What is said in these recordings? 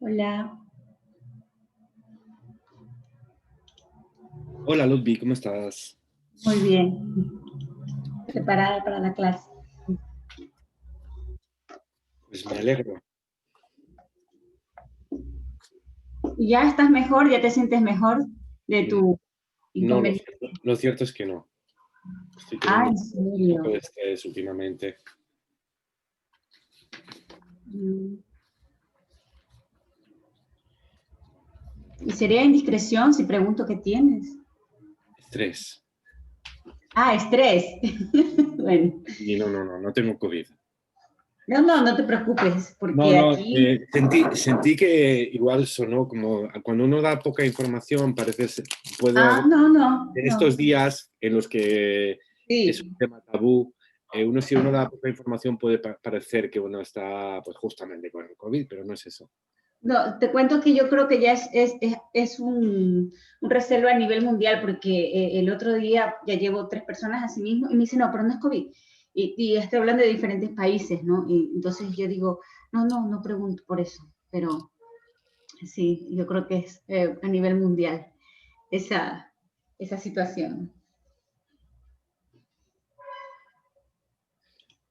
Hola, Hola Ludvi, ¿cómo estás? muy bien. Preparada para la clase. Pues me alegro. ¿Y ya estás mejor? ¿Ya te sientes mejor de Mm, tu No, inconveniente? lo cierto es que no. Estoy Ah, teniendo ¿en un poco serio? de estrés últimamente. Mm. ¿Y sería indiscreción si pregunto qué tienes? Estrés. Ah, estrés. Bueno, Y no tengo COVID. no te preocupes, No, porque no, aquí... sentí que igual sonó como cuando uno da poca información, puede Ah, haber en estos no. días en los que es un Sí. tema tabú, si uno da poca información puede parecer que uno está pues justamente con el COVID, pero no es eso. No, te cuento que yo creo que ya es un recelo a nivel mundial, porque el otro día ya llevo 3 personas así mismo y me dicen, no, pero no es COVID. Y estoy hablando de diferentes países, ¿no? Y entonces yo digo, no pregunto por eso, pero sí, yo creo que es a nivel mundial esa, esa situación.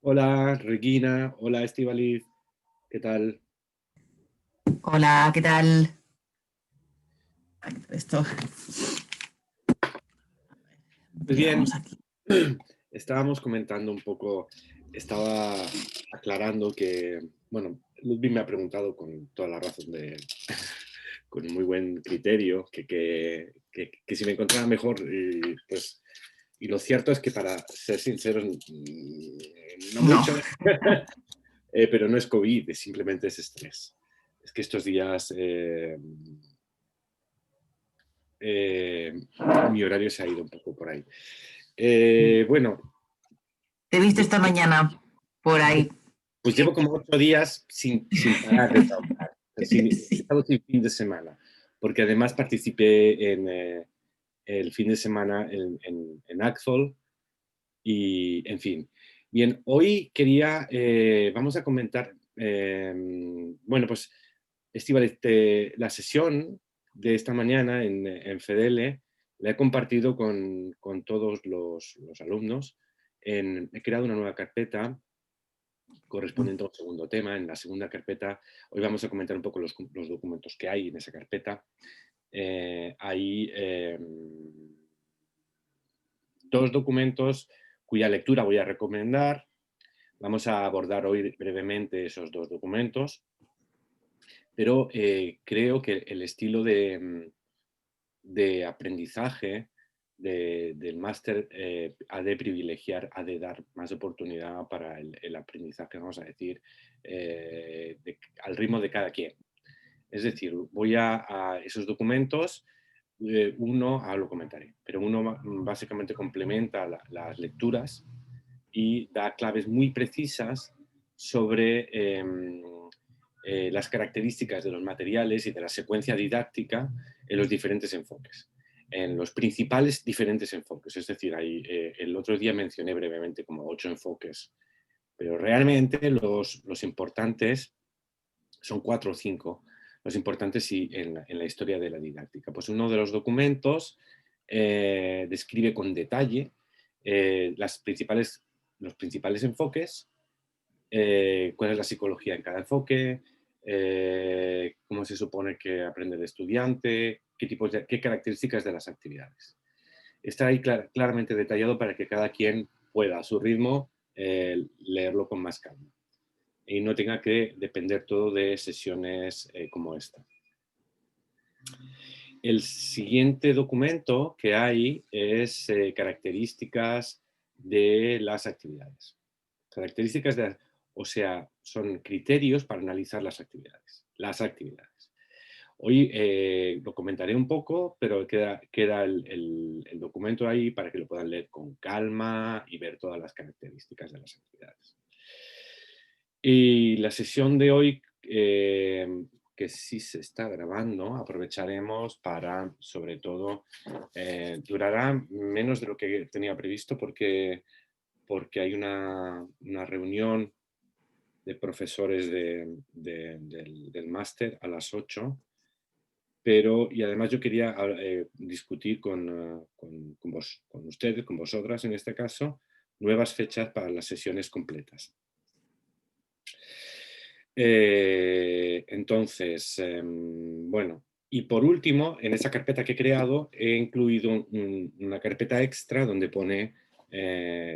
Hola Regina, hola Estíbaliz, ¿qué tal? Hola, ¿qué tal? Esto, Pues llegamos bien, aquí. estábamos comentando un poco, estaba aclarando que, bueno, Ludwig me ha preguntado con toda la razón con muy buen criterio, que si me encontraba mejor, y lo cierto es que para ser sinceros, no No, mucho, pero no es COVID, simplemente es estrés. Es que estos días eh, mi horario se ha ido un poco por ahí. Bueno, te he visto esta mañana por ahí. pues llevo como 8 días sin parar de trabajar. He Sí. estado sin fin de semana, porque además participé en el fin de semana en Axol y, en fin. Bien, hoy vamos a comentar, bueno, pues, Estíbaliz, la sesión de esta mañana en FDL la he compartido con todos los alumnos. He creado una nueva carpeta correspondiente a un segundo tema. En la segunda carpeta, hoy vamos a comentar un poco los documentos que hay en esa carpeta. Hay 2 documentos cuya lectura voy a recomendar. Vamos a abordar hoy brevemente esos 2 documentos, pero creo que el estilo de aprendizaje del máster ha de privilegiar, ha de dar más oportunidad para el aprendizaje, vamos a decir, al ritmo de cada quien. Es decir, voy a esos documentos, lo comentaré, pero uno básicamente complementa las lecturas y da claves muy precisas sobre las características de los materiales y de la secuencia didáctica en los diferentes enfoques, en los principales diferentes enfoques. Es decir, el otro día mencioné brevemente como 8 enfoques, pero realmente los importantes son 4 o 5, los importantes sí, en la historia de la didáctica. Pues uno de los documentos describe con detalle los principales enfoques, cuál es la psicología en cada enfoque, cómo se supone que aprende el estudiante, qué características de las actividades. Está ahí claramente detallado para que cada quien pueda a su ritmo leerlo con más calma y no tenga que depender todo de sesiones como esta. El siguiente documento que hay es características de las actividades. O sea, son criterios para analizar las actividades. Hoy lo comentaré un poco, pero queda el documento ahí para que lo puedan leer con calma y ver todas las características de las actividades. Y la sesión de hoy, que sí se está grabando, aprovecharemos para, sobre todo, durará menos de lo que tenía previsto porque hay una reunión profesores del máster a las 8. Y además yo quería discutir con ustedes, con vosotras en este caso, nuevas fechas para las sesiones completas. Entonces, bueno, y por último, en esa carpeta que he creado, he incluido una carpeta extra donde pone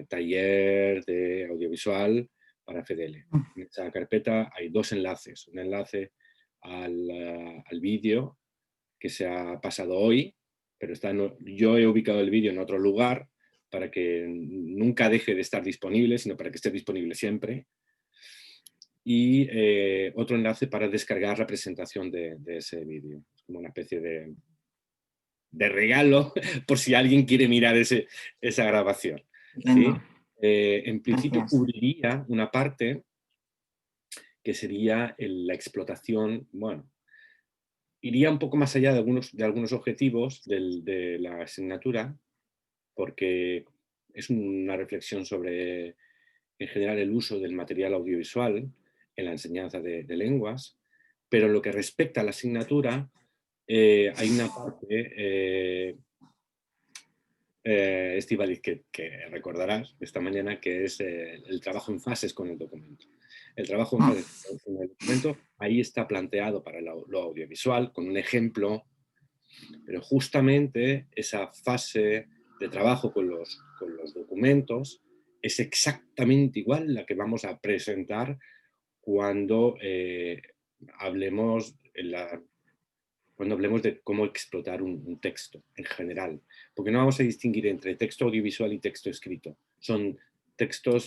taller de audiovisual para FDL. En esa carpeta hay 2 enlaces. Un enlace al vídeo que se ha pasado hoy, pero yo he ubicado el vídeo en otro lugar para que nunca deje de estar disponible, sino para que esté disponible siempre. Y otro enlace para descargar la presentación de ese vídeo, como una especie de regalo por si alguien quiere mirar esa grabación. ¿Sí? En principio cubriría una parte que sería la explotación, bueno, iría un poco más allá de algunos objetivos de la asignatura, porque es una reflexión sobre, en general, el uso del material audiovisual en la enseñanza de lenguas, pero en lo que respecta a la asignatura, hay una parte, Estíbaliz, que recordarás esta mañana, que es el trabajo en fases con el documento. El trabajo en fases con el documento, ahí está planteado para lo audiovisual, con un ejemplo, pero justamente esa fase de trabajo con los documentos es exactamente igual la que vamos a presentar cuando hablemos de cómo explotar un texto en general, porque no vamos a distinguir entre texto audiovisual y texto escrito. Texto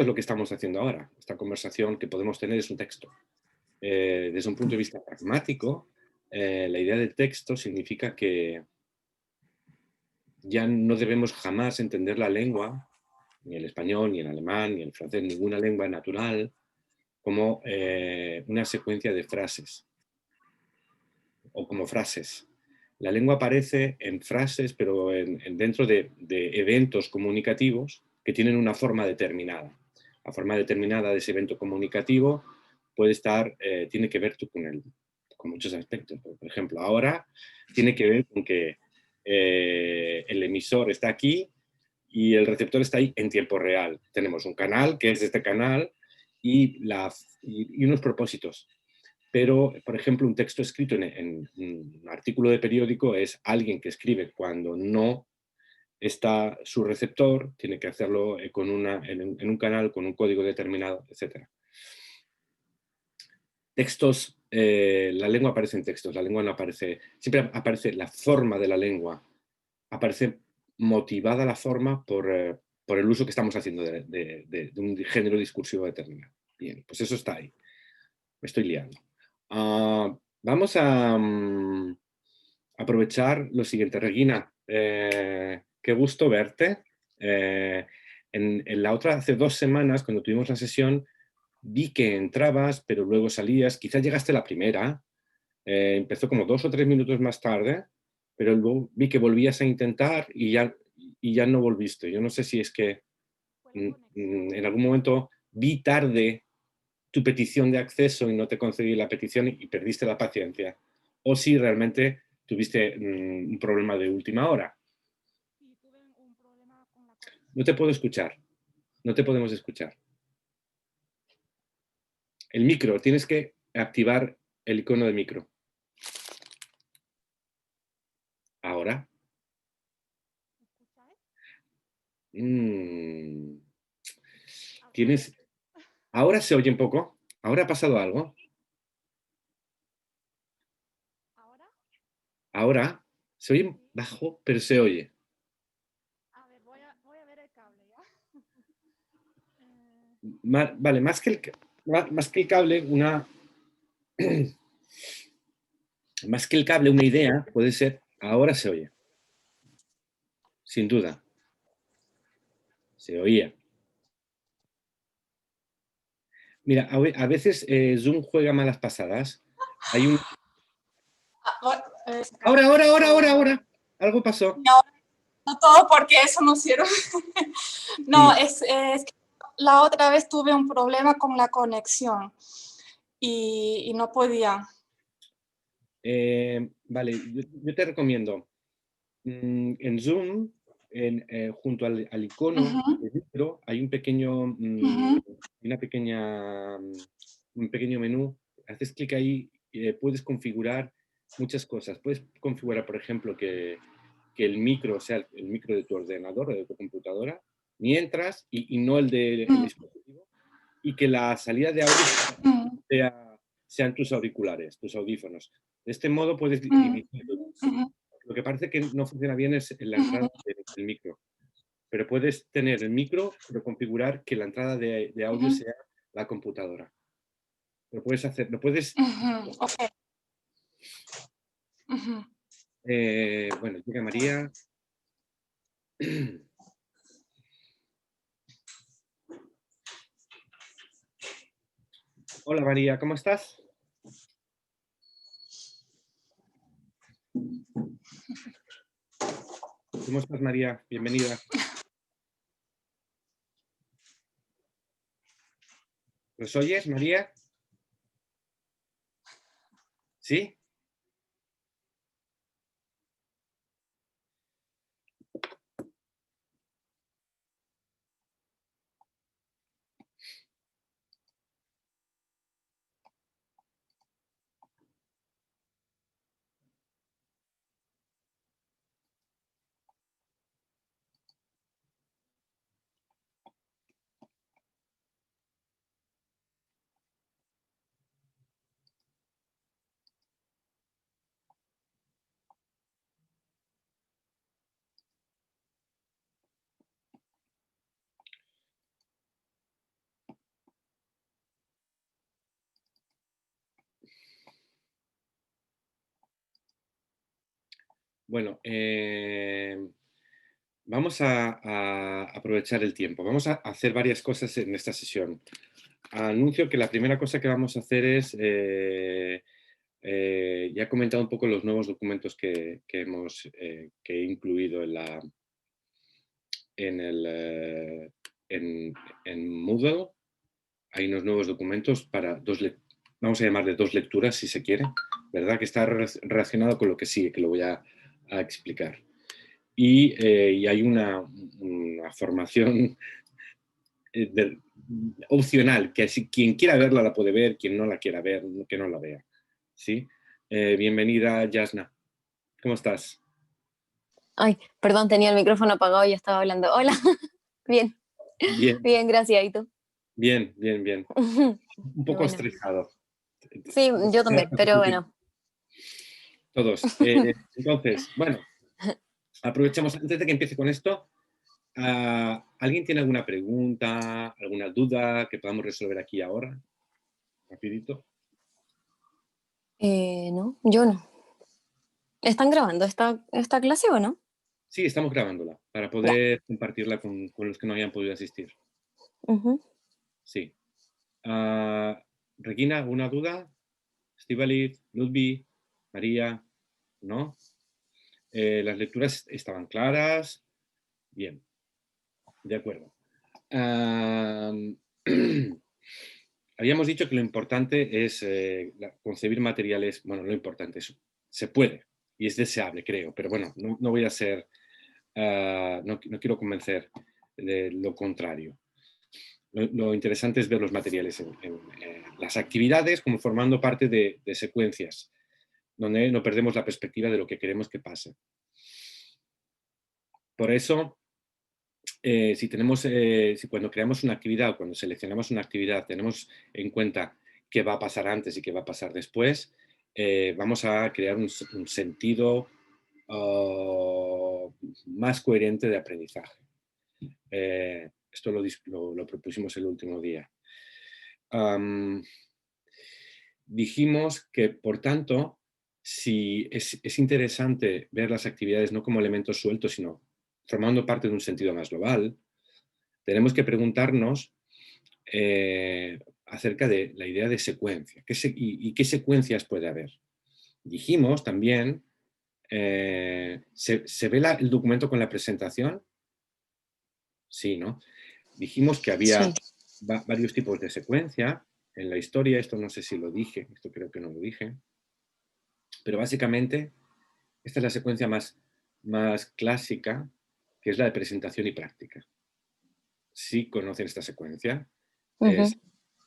es lo que estamos haciendo ahora. Esta conversación que podemos tener es un texto. Desde un punto de vista pragmático, la idea del texto significa que ya no debemos jamás entender la lengua, ni el español, ni el alemán, ni el francés, ninguna lengua natural, como una secuencia de frases o como frases. La lengua aparece en frases, pero dentro de eventos comunicativos que tienen una forma determinada. La forma determinada de ese evento comunicativo tiene que ver con muchos aspectos. Por ejemplo, ahora tiene que ver con que el emisor está aquí y el receptor está ahí en tiempo real. Tenemos un canal, que es este canal, y unos propósitos. Pero, por ejemplo, un texto escrito en un artículo de periódico es alguien que escribe cuando no está su receptor, tiene que hacerlo en un canal con un código determinado, etc. Textos, la lengua aparece en textos, la lengua no aparece, siempre aparece la forma de la lengua, aparece motivada la forma por el uso que estamos haciendo de un género discursivo determinado. Bien, pues eso está ahí. Me estoy liando. Vamos a aprovechar lo siguiente. Regina, qué gusto verte. En la otra, hace 2 semanas, cuando tuvimos la sesión, vi que entrabas, pero luego salías. Quizás llegaste la primera. Empezó como 2 o 3 minutos más tarde, pero luego vi que volvías a intentar y ya no volviste. Yo no sé si es que en algún momento vi tarde tu petición de acceso y no te concedí la petición y perdiste la paciencia. O si realmente tuviste un problema de última hora. No te puedo escuchar. No te podemos escuchar. El micro, tienes que activar el icono de micro. Ahora. Tienes... Ahora se oye un poco. Ahora ha pasado algo. Ahora se oye bajo, pero se oye. A ver, voy a ver el cable, ¿ya? Vale, más que el cable, más que el cable, una idea puede ser, ahora se oye. Sin duda. Se oía. Mira, a veces Zoom juega malas pasadas. Hay un... Ahora. Algo pasó. No, no todo porque eso no sirve. No, es que la otra vez tuve un problema con la conexión y no podía. Vale, yo te recomiendo en Zoom, junto al icono Ujú, del micro, hay un pequeño, ujú, un pequeño menú. Haces clic ahí y puedes configurar muchas cosas. Puedes configurar, por ejemplo, que el micro sea el micro de tu ordenador o de tu computadora, mientras, y no el del ujú, dispositivo, y que la salida de audio ujú, sean tus auriculares, tus audífonos. De este modo puedes ujú, dividirlo. ujú, Lo que parece que no funciona bien es en la ujú, entrada del micro, pero puedes tener el micro, pero configurar que la entrada de audio ujú, sea la computadora. Lo puedes hacer, lo puedes... ujú, ok, ujú. bueno, llega María. Hola María, ¿cómo estás? ¿Cómo estás María? Bienvenida. ¿Nos oyes, María? ¿Sí? Bueno, vamos a aprovechar el tiempo. Vamos a hacer varias cosas en esta sesión. Anuncio que la primera cosa que vamos a hacer es, ya he comentado un poco los nuevos documentos que he incluido en, el, en Moodle. Hay unos nuevos documentos para vamos a llamarle dos lecturas si se quiere, ¿verdad? Que está relacionado con lo que sigue, que lo voy a explicar. Y hay una formación opcional, que si quien quiera verla la puede ver, quien no la quiera ver, que no la vea. ¿Sí? Bienvenida, Yasna. ¿Cómo estás? Ay, perdón, tenía el micrófono apagado y estaba hablando. Hola, bien, Bien, bien, gracias. ¿Y tú? bien, bien, bien. Un Qué poco bueno. estresado. Sí, yo también, pero bueno. Todos. Entonces, bueno, aprovechemos antes de que empiece con esto. ¿Alguien tiene alguna pregunta, alguna duda que podamos resolver aquí ahora? Rapidito. No, yo no. ¿Están grabando esta clase o no? Sí, estamos grabándola para Ya. poder compartirla con los que no hayan podido asistir. Ujú. Sí. Regina, ¿alguna duda? Estíbaliz, Ludvi, María, ¿no? Las lecturas estaban claras. Bien, de acuerdo. Habíamos dicho que lo importante es concebir materiales, bueno, lo importante es, se puede y es deseable, creo, pero bueno, no voy a ser, no quiero convencer de lo contrario. Lo interesante es ver los materiales en las actividades como formando parte de secuencias, donde no perdemos la perspectiva de lo que queremos que pase. Por eso, si cuando creamos una actividad o cuando seleccionamos una actividad tenemos en cuenta qué va a pasar antes y qué va a pasar después, vamos a crear un sentido más coherente de aprendizaje. Esto lo propusimos el último día. Dijimos que, por tanto, si es interesante ver las actividades no como elementos sueltos, sino formando parte de un sentido más global, tenemos que preguntarnos acerca de la idea de secuencia. ¿Y qué secuencias puede haber? Dijimos también ¿Se ve el documento con la presentación? Sí, ¿no? Dijimos que había Sí. varios tipos de secuencia en la historia. Esto no sé si lo dije, esto creo que no lo dije. Pero básicamente, esta es la secuencia más clásica, que es la de presentación y práctica. Sí conocen esta secuencia. Es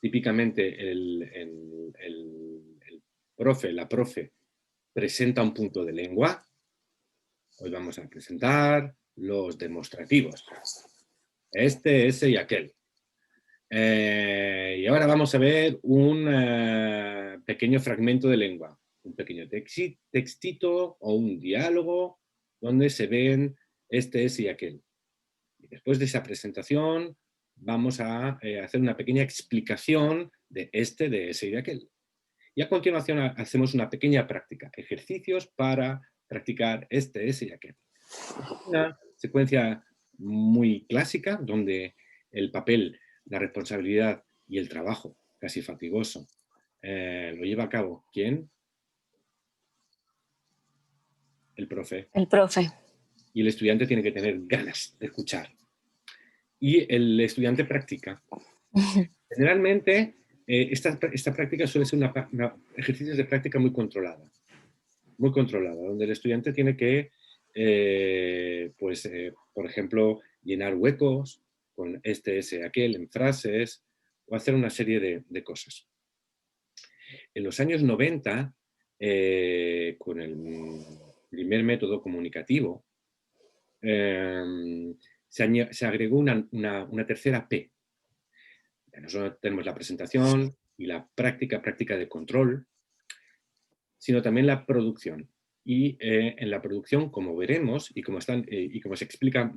típicamente el profe, la profe, presenta un punto de lengua. Hoy vamos a presentar los demostrativos. Este, ese y aquel. Y ahora vamos a ver un pequeño fragmento de lengua, un pequeño textito o un diálogo donde se ven este, ese y aquel. Y después de esa presentación vamos a hacer una pequeña explicación de este, de ese y de aquel. Y a continuación hacemos una pequeña práctica, ejercicios para practicar este, ese y aquel. Una secuencia muy clásica donde el papel, la responsabilidad y el trabajo, casi fatigoso, lo lleva a cabo ¿quién? El profe. El profe. Y el estudiante tiene que tener ganas de escuchar. Y el estudiante practica. Generalmente, esta práctica suele ser ejercicios de práctica muy controlada, donde el estudiante tiene que, por ejemplo, llenar huecos con este, ese, aquel en frases o hacer una serie de cosas. En los años 90, con el primer método comunicativo, se agregó una tercera P. No solo tenemos la presentación y la práctica de control, sino también la producción. Y en la producción, como veremos y como se explica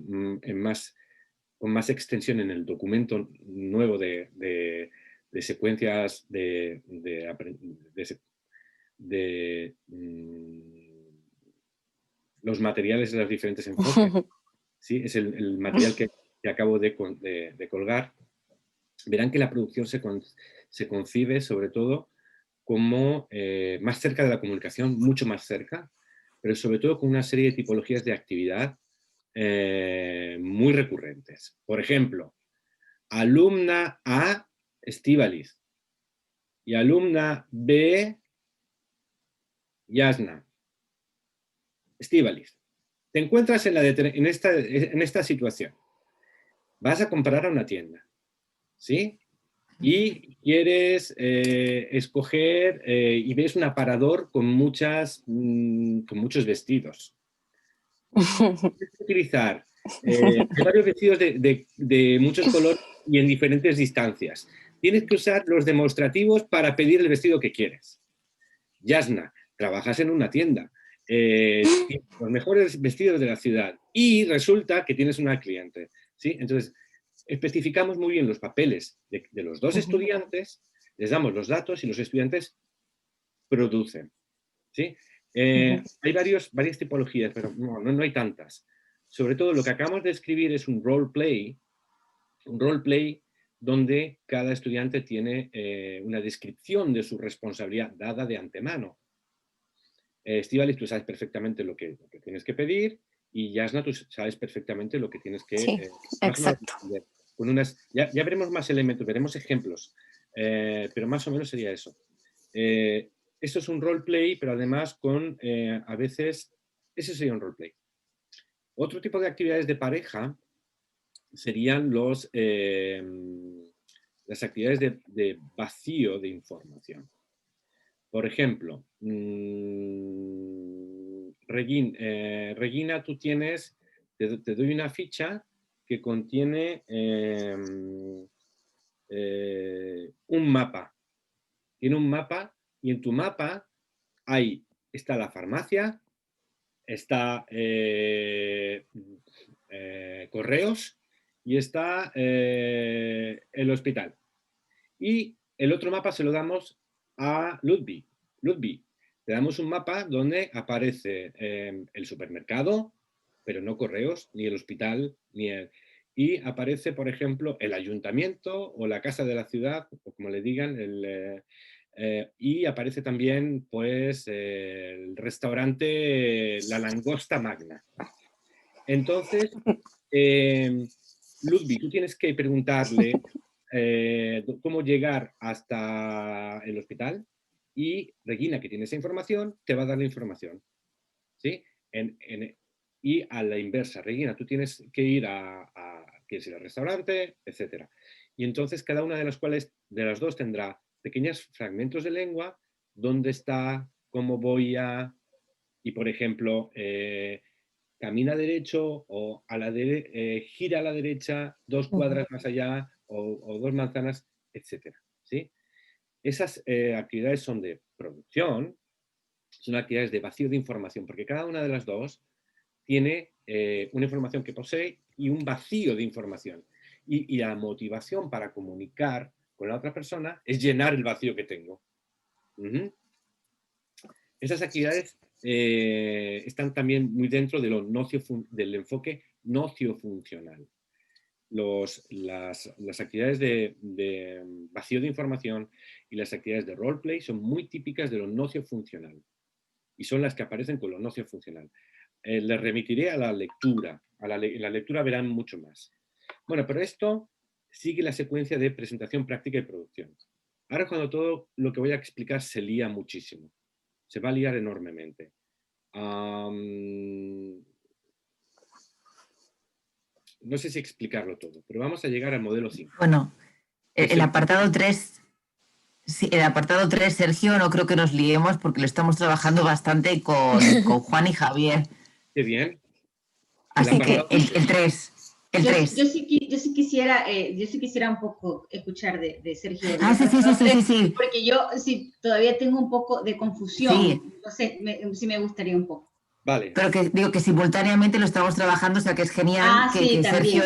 con más extensión en el documento nuevo de secuencias los materiales de los diferentes enfoques, ¿sí? Es el material que acabo de colgar. Verán que la producción se concibe sobre todo como más cerca de la comunicación, mucho más cerca, pero sobre todo con una serie de tipologías de actividad muy recurrentes. Por ejemplo, alumna A, Estíbaliz, y alumna B, Yasna. Estíbaliz, te encuentras en esta situación. Vas a comprar a una tienda, ¿sí? Y quieres escoger y ves un aparador con muchos vestidos. Tienes que utilizar varios vestidos de muchos colores y en diferentes distancias. Tienes que usar los demostrativos para pedir el vestido que quieres. Yasna, trabajas en una tienda. Tienes los mejores vestidos de la ciudad y resulta que tienes una cliente, ¿sí? Entonces, especificamos muy bien los papeles de los dos estudiantes, les damos los datos y los estudiantes producen, ¿sí? Hay varias tipologías, pero no hay tantas. Sobre todo lo que acabamos de escribir es un roleplay donde cada estudiante tiene una descripción de su responsabilidad dada de antemano. Estíbaliz, tú sabes perfectamente lo que tienes que pedir, y Yasna, tú sabes perfectamente lo que tienes que... Sí, exacto. Con ya veremos más elementos, veremos ejemplos, pero más o menos sería eso. Esto es un roleplay, pero además con, a veces, ese sería un roleplay. Otro tipo de actividades de pareja serían las actividades de vacío de información. Por ejemplo, Regina, tú tienes, te doy una ficha que contiene un mapa. Tiene un mapa y en tu mapa está la farmacia, está correos y está el hospital. Y el otro mapa se lo damos a Ludwig. Ludwig, te damos un mapa donde aparece el supermercado, pero no correos, ni el hospital, y aparece, por ejemplo, el ayuntamiento o la casa de la ciudad, o como le digan, Y aparece también pues, el restaurante La Langosta Magna. Entonces, Ludwig, tú tienes que preguntarle cómo llegar hasta el hospital y Regina, que tiene esa información, te va a dar la información. ¿Sí? Y a la inversa, Regina, tú tienes que ir quieres ir al restaurante, etc. Y entonces cada una de las dos tendrá pequeños fragmentos de lengua, dónde está, cómo voy a, y por ejemplo, camina derecho o gira a la derecha 2 cuadras más allá o 2 manzanas, etc. ¿Sí? Esas actividades son de producción, son actividades de vacío de información, porque cada una de las dos tiene una información que posee y un vacío de información. Y la motivación para comunicar con la otra persona es llenar el vacío que tengo. Esas actividades están también muy dentro de del enfoque nociofuncional. Las actividades de vacío de información y las actividades de roleplay son muy típicas de lo nociofuncional y son las que aparecen con lo nociofuncional. Les remitiré a la lectura. En la lectura verán mucho más. Bueno, pero esto sigue la secuencia de presentación, práctica y producción. Ahora cuando todo lo que voy a explicar se lía muchísimo. Se va a liar enormemente. No sé si explicarlo todo, pero vamos a llegar al modelo 5. Bueno, el apartado 3, sí, el apartado 3, Sergio, no creo que nos liemos porque lo estamos trabajando bastante con Juan y Javier. Qué bien. Así que el 3. El 3. Yo sí quisiera un poco escuchar de Sergio. Sí. Porque yo sí, todavía tengo un poco de confusión. Sí. Entonces, sí me gustaría un poco. Vale. Pero que digo que simultáneamente lo estamos trabajando, o sea que es genial sí,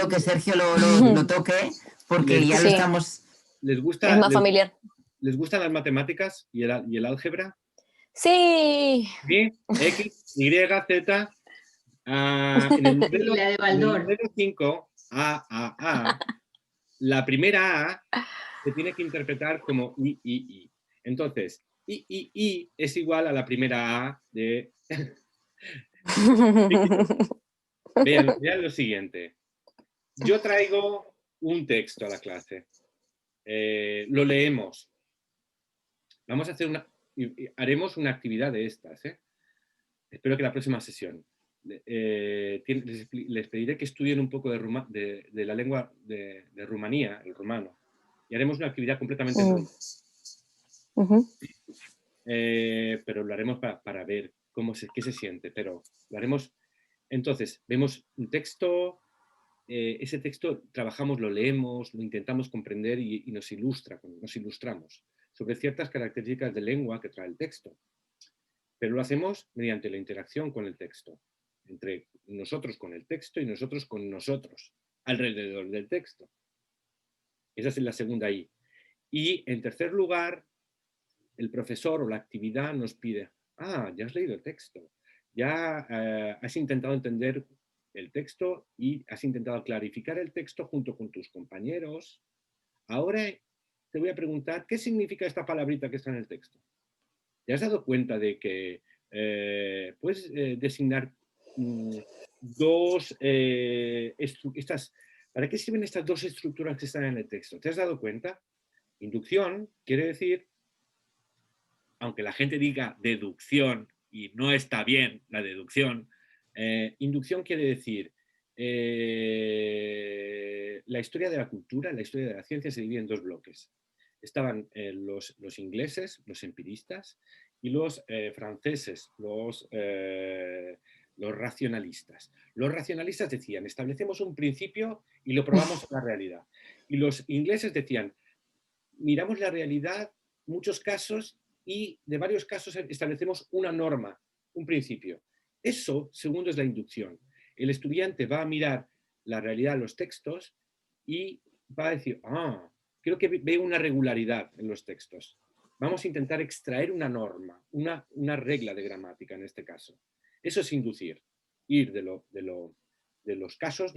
que Sergio lo toque, porque ya lo estamos... ¿Les gusta, es más familiar. ¿Les gustan las matemáticas y el álgebra? Sí. ¿Sí? X, Y, Z. En el modelo 5, la primera A se tiene que interpretar como I. Entonces, I es igual a la primera A de... Vean lo siguiente. Yo traigo un texto a la clase. Lo leemos. Vamos a hacer haremos una actividad de estas. Espero que la próxima sesión. Les pediré que estudien un poco de la lengua de Rumanía, el rumano. Y haremos una actividad completamente en rumano. Pero lo haremos para ver qué se siente. Pero lo haremos. Entonces, vemos un texto. Ese texto trabajamos, lo leemos, lo intentamos comprender y nos ilustramos sobre ciertas características de lengua que trae el texto. Pero lo hacemos mediante la interacción con el texto, entre nosotros con el texto y nosotros con nosotros, alrededor del texto. Esa es la segunda I. Y en tercer lugar, el profesor o la actividad nos pide, ya has leído el texto, ya has intentado entender el texto y has intentado clarificar el texto junto con tus compañeros. Ahora te voy a preguntar, ¿qué significa esta palabrita que está en el texto? ¿Te has dado cuenta de que puedes designar ¿para qué sirven estas dos estructuras que están en el texto? ¿Te has dado cuenta? Inducción quiere decir, aunque la gente diga deducción y no está bien la deducción, inducción quiere decir la historia de la cultura, la historia de la ciencia se divide en dos bloques. Estaban los ingleses, los empiristas, y los franceses, los racionalistas. Los racionalistas decían, establecemos un principio y lo probamos en la realidad. Y los ingleses decían, miramos la realidad, muchos casos, y de varios casos establecemos una norma, un principio. Eso, segundo, es la inducción. El estudiante va a mirar la realidad de los textos y va a decir, creo que veo una regularidad en los textos. Vamos a intentar extraer una norma, una regla de gramática en este caso. Eso es inducir, ir de los casos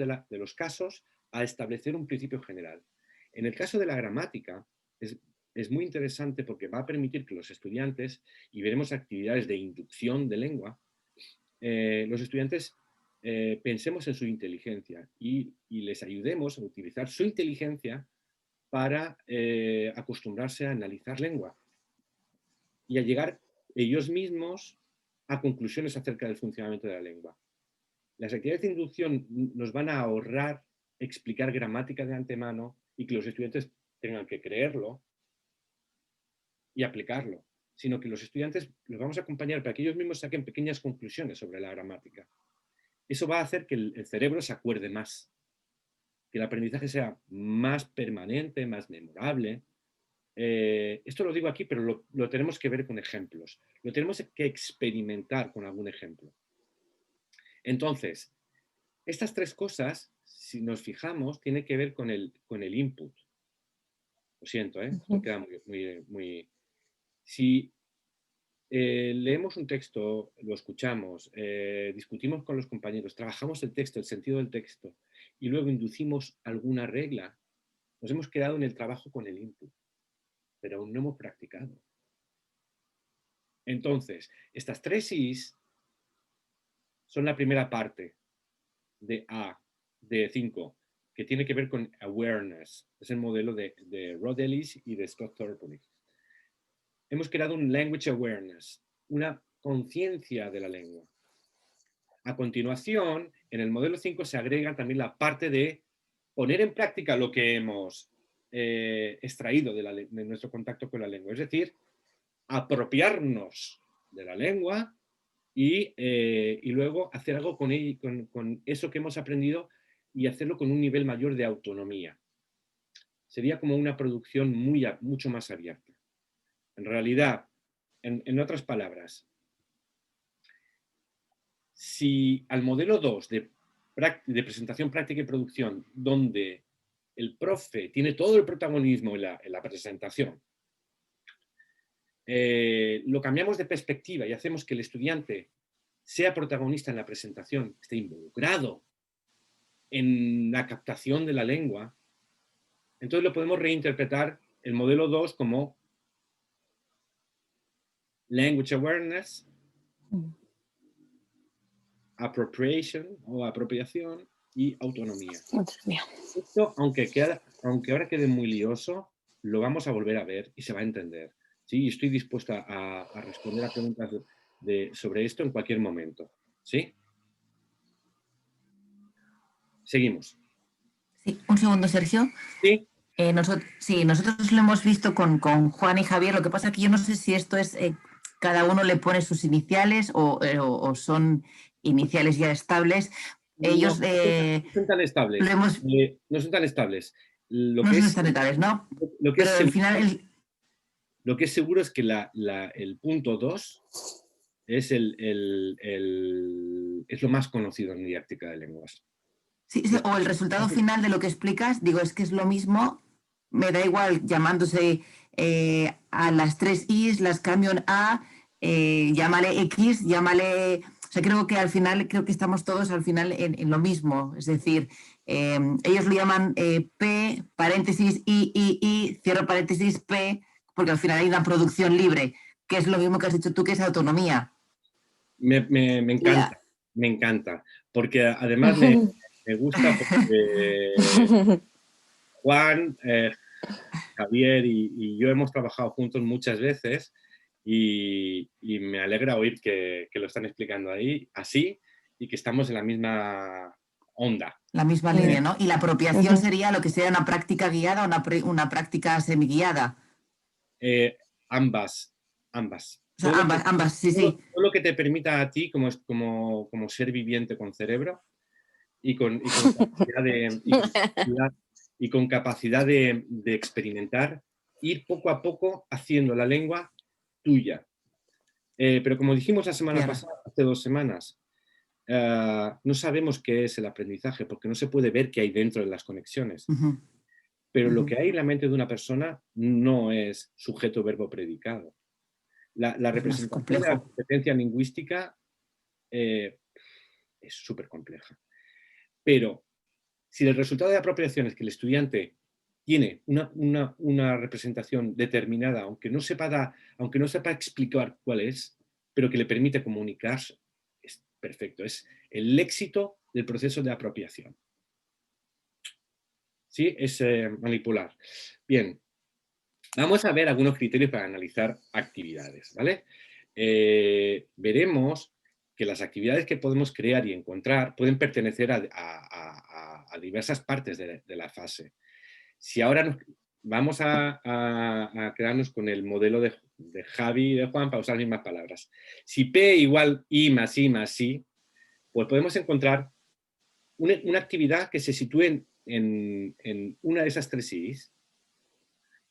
a establecer un principio general. En el caso de la gramática, es muy interesante porque va a permitir que los estudiantes, y veremos actividades de inducción de lengua, los estudiantes pensemos en su inteligencia y les ayudemos a utilizar su inteligencia para acostumbrarse a analizar lengua y a llegar ellos mismos a conclusiones acerca del funcionamiento de la lengua. Las actividades de inducción nos van a ahorrar explicar gramática de antemano y que los estudiantes tengan que creerlo y aplicarlo, sino que los estudiantes los vamos a acompañar para que ellos mismos saquen pequeñas conclusiones sobre la gramática. Eso va a hacer que el cerebro se acuerde más, que el aprendizaje sea más permanente, más memorable. Esto lo digo aquí, pero lo tenemos que ver con ejemplos. Lo tenemos que experimentar con algún ejemplo. Entonces, estas tres cosas, si nos fijamos, tienen que ver con el input. Lo siento, esto queda muy... Si leemos un texto, lo escuchamos, discutimos con los compañeros, trabajamos el texto, el sentido del texto, y luego inducimos alguna regla, nos hemos quedado en el trabajo con el input, pero aún no hemos practicado. Entonces, estas tres I's son la primera parte de A, de 5, que tiene que ver con awareness. Es el modelo de Rod Ellis y de Scott Thorpe. Hemos creado un language awareness, una conciencia de la lengua. A continuación, en el modelo 5 se agrega también la parte de poner en práctica lo que hemos extraído de nuestro contacto con la lengua. Es decir, apropiarnos de la lengua y luego hacer algo con eso que hemos aprendido y hacerlo con un nivel mayor de autonomía. Sería como una producción mucho más abierta. En realidad, en otras palabras, si al modelo 2 de presentación, práctica y producción, donde el profe tiene todo el protagonismo en la presentación, lo cambiamos de perspectiva y hacemos que el estudiante sea protagonista en la presentación, esté involucrado en la captación de la lengua, entonces lo podemos reinterpretar el modelo 2 como language awareness, appropriation o apropiación y autonomía. Esto, aunque ahora quede muy lioso, lo vamos a volver a ver y se va a entender. ¿Sí? Y estoy dispuesta a responder a preguntas sobre esto en cualquier momento. ¿Sí? Seguimos. Sí, un segundo, Sergio. Sí. Nosotros lo hemos visto con Juan y Javier. Lo que pasa es que yo no sé si esto es, cada uno le pone sus iniciales o son iniciales ya estables. Ellos no son tan estables. No son tan estables. No son tan estables, ¿no? Pero al final... Lo que es seguro es que el punto 2 es lo más conocido en didáctica de lenguas. Sí, o el resultado final de lo que explicas, digo, es que es lo mismo, me da igual llamándose a las tres I's, las cambio en A, llámale X, llámale... O sea, creo que al final, creo que estamos todos al final en lo mismo, es decir, ellos lo llaman P, paréntesis, I, cierro paréntesis, P, porque al final hay una producción libre, que es lo mismo que has dicho tú, que es autonomía. Me encanta, me encanta, porque además me gusta porque Juan, Javier y yo hemos trabajado juntos muchas veces y me alegra oír que lo están explicando ahí así y que estamos en la misma onda. La misma línea, ¿no? Y la apropiación sería lo que sería una práctica guiada o una práctica semiguiada. Ambas. O sea, ambas, sí. Todo lo que te permita a ti como ser viviente con cerebro y con capacidad de experimentar, ir poco a poco haciendo la lengua tuya. Pero como dijimos la semana pasada, hace 2 semanas, no sabemos qué es el aprendizaje porque no se puede ver qué hay dentro de las conexiones. Pero lo que hay en la mente de una persona no es sujeto, verbo, predicado. La representación de la competencia lingüística es súper compleja. Pero si el resultado de apropiación es que el estudiante tiene una representación determinada, aunque no sepa explicar cuál es, pero que le permite comunicarse, es perfecto. Es el éxito del proceso de apropiación. ¿Sí? Es manipular. Bien, vamos a ver algunos criterios para analizar actividades, ¿vale? Veremos que las actividades que podemos crear y encontrar pueden pertenecer a diversas partes de la fase. Si ahora vamos a quedarnos con el modelo de Javi y de Juan para usar las mismas palabras. Si P igual I más I más I, pues podemos encontrar una actividad que se sitúe en una de esas tres I's,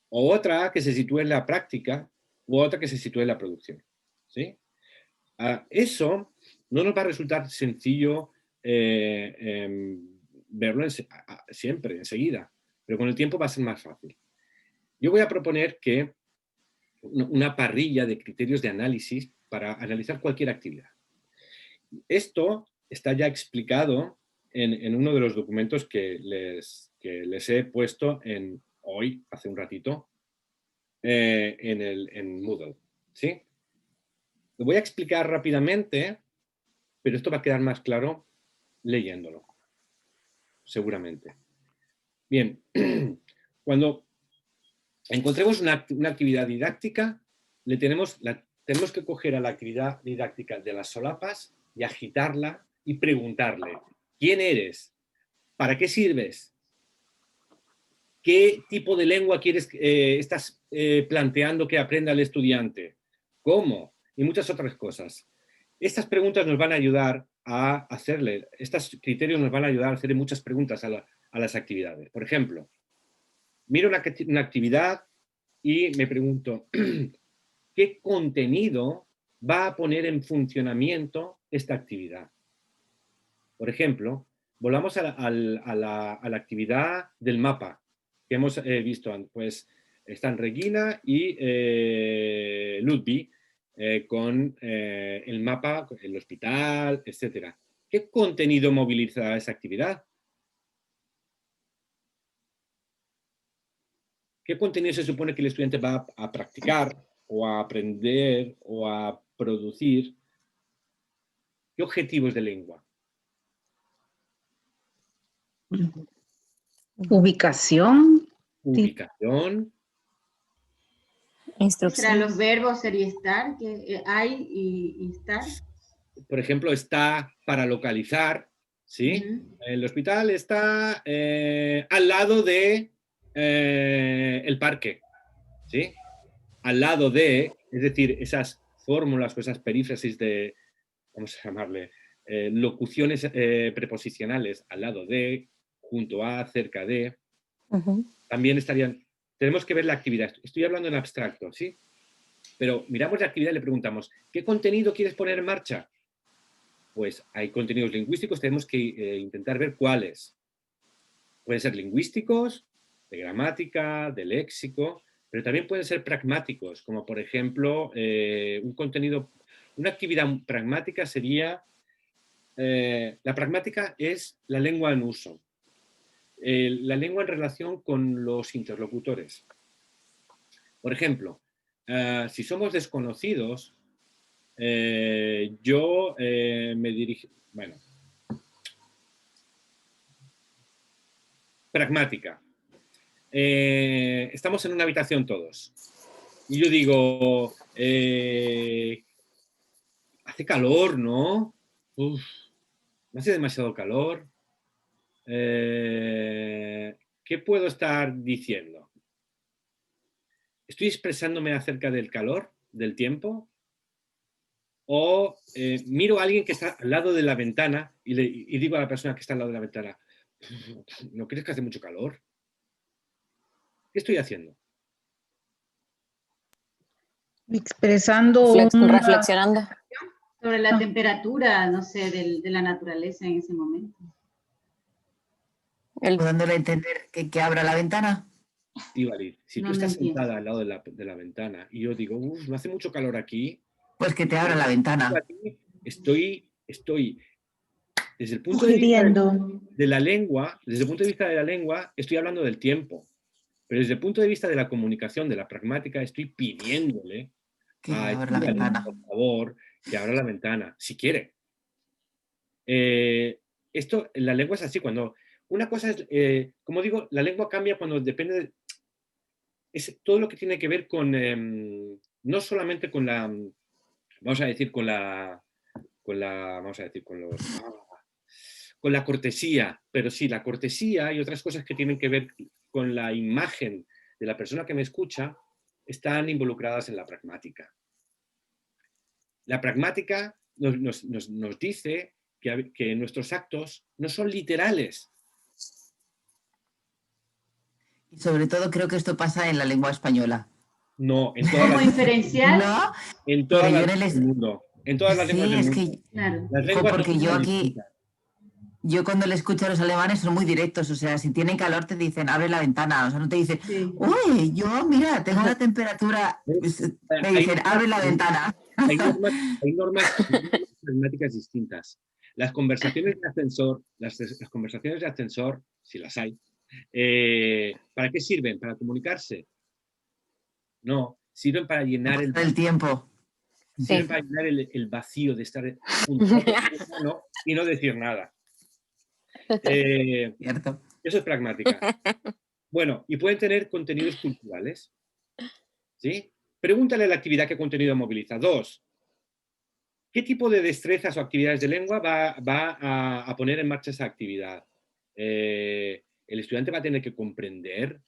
o otra que se sitúe en la práctica, u otra que se sitúe en la producción. ¿Sí? Eso no nos va a resultar sencillo verlo siempre, enseguida, pero con el tiempo va a ser más fácil. Yo voy a proponer que una parrilla de criterios de análisis para analizar cualquier actividad. Esto está ya explicado en uno de los documentos que les he puesto hoy, hace un ratito, en Moodle. ¿Sí? Lo voy a explicar rápidamente, pero esto va a quedar más claro leyéndolo, seguramente. Bien, cuando encontremos una actividad didáctica, tenemos que coger a la actividad didáctica de las solapas y agitarla y preguntarle: ¿quién eres? ¿Para qué sirves? ¿Qué tipo de lengua estás planteando que aprenda el estudiante? ¿Cómo? Y muchas otras cosas. Estas preguntas nos van a ayudar a hacerle, estos criterios nos van a ayudar a hacer muchas preguntas a las actividades. Por ejemplo, miro una actividad y me pregunto: ¿qué contenido va a poner en funcionamiento esta actividad? Por ejemplo, volvamos a la actividad del mapa que hemos visto antes. Pues están Regina y Ludwig con el mapa, el hospital, etc. ¿Qué contenido moviliza esa actividad? ¿Qué contenido se supone que el estudiante va a practicar o a aprender o a producir? ¿Qué objetivos de lengua? Ubicación. Ubicación. ¿Serán los verbos ser y estar? Que hay y estar. Por ejemplo, está para localizar, ¿sí? El hospital está al lado de el parque, ¿sí? Al lado de, es decir, esas fórmulas o esas perífrasis de, vamos a llamarle, locuciones preposicionales, al lado de, junto a, cerca de, también estarían. Tenemos que ver la actividad. Estoy hablando en abstracto, ¿sí? Pero miramos la actividad y le preguntamos: ¿qué contenido quieres poner en marcha? Pues hay contenidos lingüísticos, tenemos que intentar ver cuáles. Pueden ser lingüísticos, de gramática, de léxico, pero también pueden ser pragmáticos, como por ejemplo una actividad pragmática sería, la pragmática es la lengua en uso, la lengua en relación con los interlocutores. Por ejemplo, si somos desconocidos, yo me dirijo, bueno, pragmática. Estamos en una habitación todos. Y yo digo, hace calor, ¿no? Uf, me hace demasiado calor. ¿Qué puedo estar diciendo? ¿Estoy expresándome acerca del calor, del tiempo? O miro a alguien que está al lado de la ventana y digo a la persona que está al lado de la ventana: ¿no crees que hace mucho calor? ¿Qué estoy haciendo? Expresando reflexionando sobre la temperatura, no sé, de la naturaleza en ese momento. Dándole a entender que abra la ventana. Estíbaliz, si tú estás sentada al lado de la ventana y yo digo: no hace mucho calor aquí. Pues que te abra la ventana. Estoy desde el punto de vista de la lengua, estoy hablando del tiempo. Pero desde el punto de vista de la comunicación, de la pragmática, estoy pidiéndole Que a abra la Estíbaliz, ventana. por favor, que abra la ventana, si quiere. Esto, la lengua es así, cuando una cosa es, como digo, la lengua cambia cuando depende de, es todo lo que tiene que ver con, no solamente con la, vamos a decir, con la, vamos a decir, con la cortesía, pero sí, la cortesía y otras cosas que tienen que ver con la imagen de la persona que me escucha están involucradas en la pragmática. La pragmática nos dice que nuestros actos no son literales. Y sobre todo creo que esto pasa en la lengua española. No, en todas Como las, diferencial, ¿No? en todas Porque las yo en lenguas del mundo. En todas las lenguas Sí, del es mundo. que... claro. Las lenguas no porque son yo tan aquí... distintas. Yo cuando le escucho a los alemanes son muy directos, o sea, si tienen calor te dicen, abre la ventana, o sea, no te dicen, Sí. uy, yo, mira, tengo la temperatura, me Hay dicen, abre la ventana. hay normas, hay normas pragmáticas distintas. Las conversaciones de ascensor, las conversaciones de ascensor, si las hay, ¿para qué sirven? ¿Para comunicarse? No, sirven para llenar el Pasar el tiempo. sirven Sí. para llenar el vacío de estar junto y no decir nada. Cierto. Eso es pragmática. Bueno, y pueden tener contenidos culturales. ¿Sí? Pregúntale a la actividad qué contenido moviliza. 2. ¿Qué tipo de destrezas o actividades de lengua va a poner en marcha esa actividad? El estudiante va a tener que comprender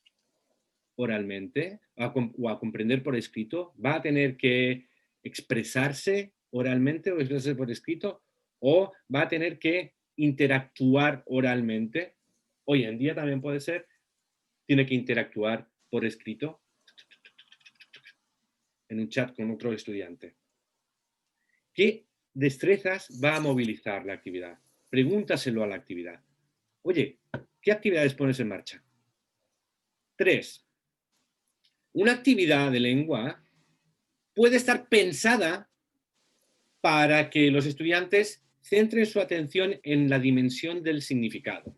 oralmente o a comprender por escrito. Va a tener que expresarse oralmente o expresarse por escrito, o va a tener que interactuar oralmente. Hoy en día también puede ser, tiene que interactuar por escrito en un chat con otro estudiante. ¿Qué destrezas va a movilizar la actividad? Pregúntaselo a la actividad. Oye, ¿qué actividades pones en marcha? 3. Una actividad de lengua puede estar pensada para que los estudiantes centren su atención en la dimensión del significado.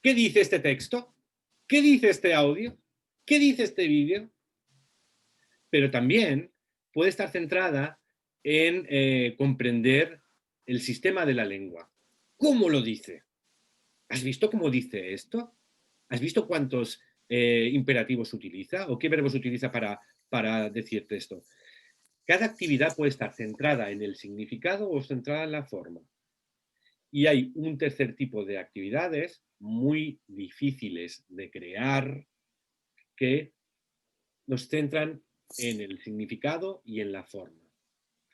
¿Qué dice este texto? ¿Qué dice este audio? ¿Qué dice este vídeo? Pero también puede estar centrada en comprender el sistema de la lengua. ¿Cómo lo dice? ¿Has visto cómo dice esto? ¿Has visto cuántos imperativos utiliza o qué verbos utiliza para decirte esto? Cada actividad puede estar centrada en el significado o centrada en la forma. Y hay un tercer tipo de actividades muy difíciles de crear que nos centran en el significado y en la forma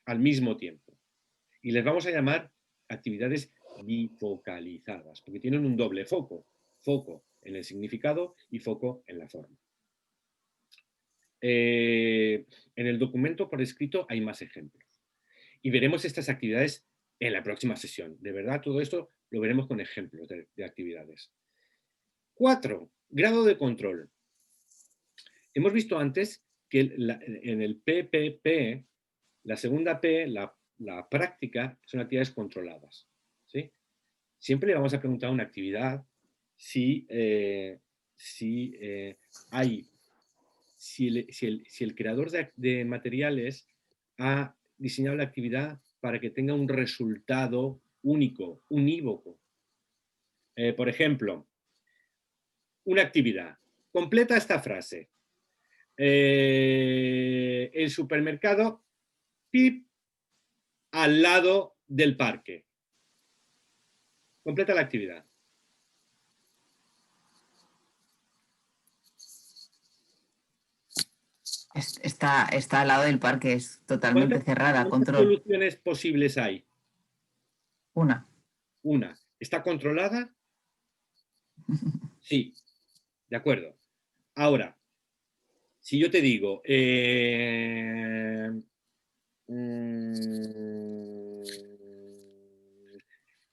al mismo tiempo. Y les vamos a llamar actividades bifocalizadas, porque tienen un doble foco. Foco en el significado y foco en la forma. En el documento por escrito hay más ejemplos. Y veremos estas actividades en la próxima sesión. De verdad, todo esto lo veremos con ejemplos de actividades. 4. Grado de control. Hemos visto antes que en el PPP, la segunda P, la práctica, son actividades controladas. ¿Sí? Siempre le vamos a preguntar a una actividad si el creador de materiales ha diseñado la actividad para que tenga un resultado único, unívoco. Por ejemplo, una actividad. Completa esta frase. El supermercado, pip, al lado del parque. Completa la actividad. Está al lado del parque, es totalmente cerrada, ¿Cuántas control. soluciones posibles hay? Una. Una. ¿Está controlada? Sí. De acuerdo. Ahora, si yo te digo,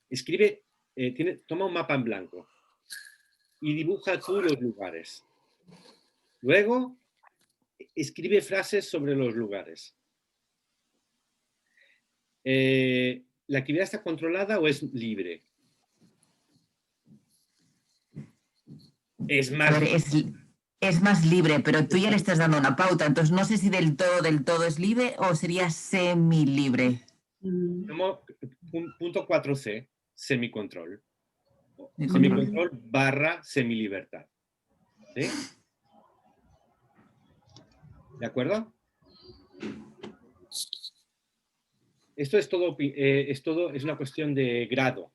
escribe, toma un mapa en blanco y dibuja tú los lugares. Luego, escribe frases sobre los lugares. ¿La actividad está controlada o es libre? Es A más, ver, es más libre, pero tú ya le estás dando una pauta, entonces no sé si del todo es libre o sería semi-libre. punto 4c, semicontrol. Semicontrol. Semicontrol barra semilibertad. ¿Sí? ¿De acuerdo? Esto es todo, es una cuestión de grado.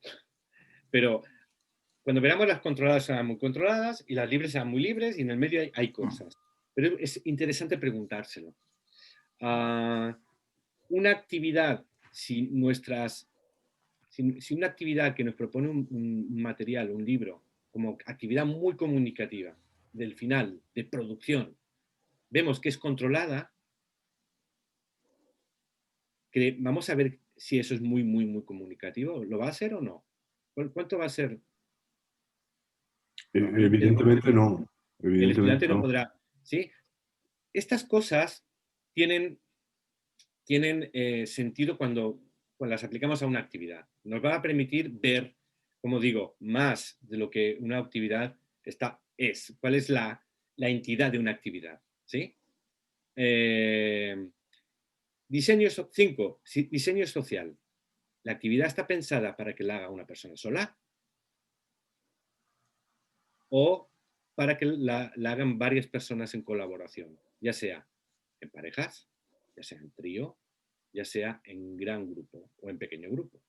Pero cuando veamos las controladas serán muy controladas y las libres serán muy libres y en el medio hay cosas. Pero es interesante preguntárselo. Una actividad, si una actividad que nos propone un material, un libro, como actividad muy comunicativa, del final, de producción, vemos que es controlada, vamos a ver si eso es muy, muy, muy comunicativo. ¿Lo va a ser o no? ¿Cuánto va a ser? Evidentemente no. El estudiante Evidentemente no no. podrá, ¿sí? Estas cosas tienen sentido cuando las aplicamos a una actividad. Nos va a permitir ver, como digo, más de lo que una actividad es. ¿Cuál es la entidad de una actividad? ¿Sí? Diseño 5. Diseño social. ¿La actividad está pensada para que la haga una persona sola? ¿O para que la hagan varias personas en colaboración? Ya sea en parejas, ya sea en trío, ya sea en gran grupo o en pequeño grupo.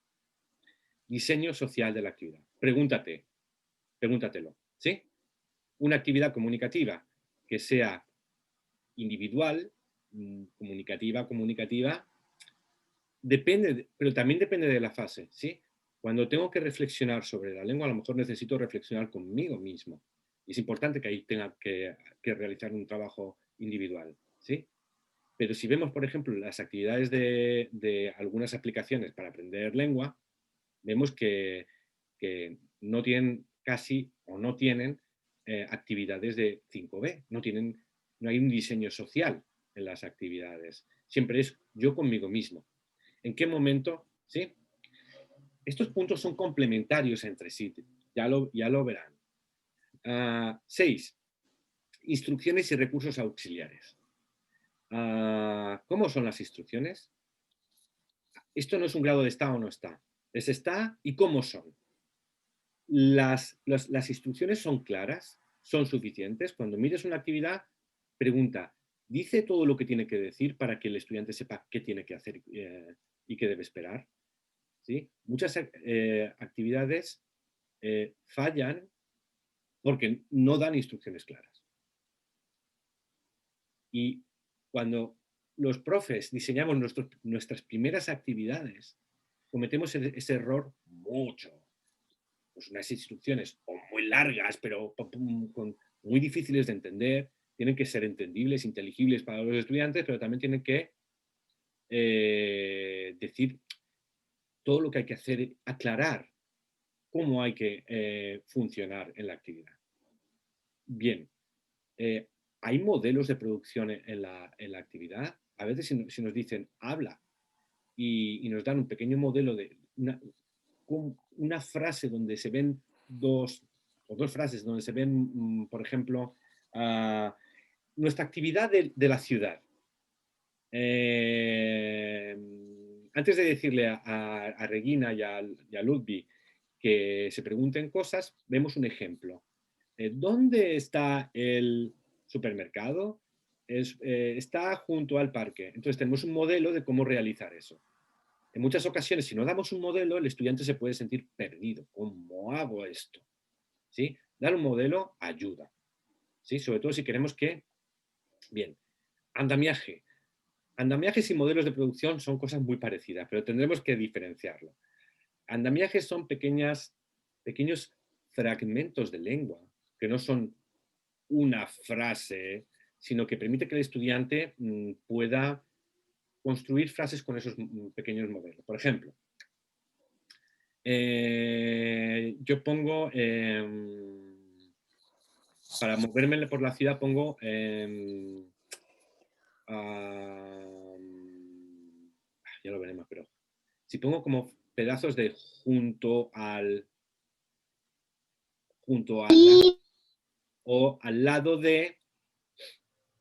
Diseño social de la actividad. Pregúntatelo, ¿sí? Una actividad comunicativa que sea individual, comunicativa, pero también depende de la fase, ¿sí? Cuando tengo que reflexionar sobre la lengua, a lo mejor necesito reflexionar conmigo mismo. Y es importante que ahí tenga que realizar un trabajo individual, ¿sí? Pero si vemos, por ejemplo, las actividades de algunas aplicaciones para aprender lengua, vemos que no tienen casi o no tienen actividades de 5B, no hay un diseño social en las actividades. Siempre es yo conmigo mismo. ¿En qué momento? ¿Sí? Estos puntos son complementarios entre sí, ya lo verán. 6. Instrucciones y recursos auxiliares. ¿Cómo son las instrucciones? Esto no es un grado de está o no está. Es está y cómo son. Las instrucciones son claras, son suficientes. Cuando mires una actividad, pregunta, ¿dice todo lo que tiene que decir para que el estudiante sepa qué tiene que hacer y qué debe esperar? ¿Sí? Muchas actividades fallan porque no dan instrucciones claras. Y cuando los profes diseñamos nuestras primeras actividades, cometemos ese error mucho. Pues unas instrucciones o muy largas, pero muy difíciles de entender, tienen que ser entendibles, inteligibles para los estudiantes, pero también tienen que decir todo lo que hay que hacer, aclarar cómo hay que funcionar en la actividad. Bien, hay modelos de producción en la actividad. A veces si nos dicen habla y nos dan un pequeño modelo de una frase donde se ven dos frases donde se ven, por ejemplo, nuestra actividad de la ciudad. Antes de decirle a Regina y a Ludwig que se pregunten cosas, vemos un ejemplo. ¿Dónde está el supermercado? Está junto al parque. Entonces tenemos un modelo de cómo realizar eso. En muchas ocasiones, si no damos un modelo, el estudiante se puede sentir perdido. ¿Cómo hago esto? ¿Sí? Dar un modelo ayuda. ¿Sí? Sobre todo si queremos que... Bien, andamiaje. Andamiajes y modelos de producción son cosas muy parecidas, pero tendremos que diferenciarlo. Andamiajes son pequeños fragmentos de lengua, que no son una frase, sino que permite que el estudiante pueda construir frases con esos pequeños modelos. Por ejemplo, yo pongo, para moverme por la ciudad pongo, ya lo veremos, pero si pongo como pedazos de junto al o al lado de,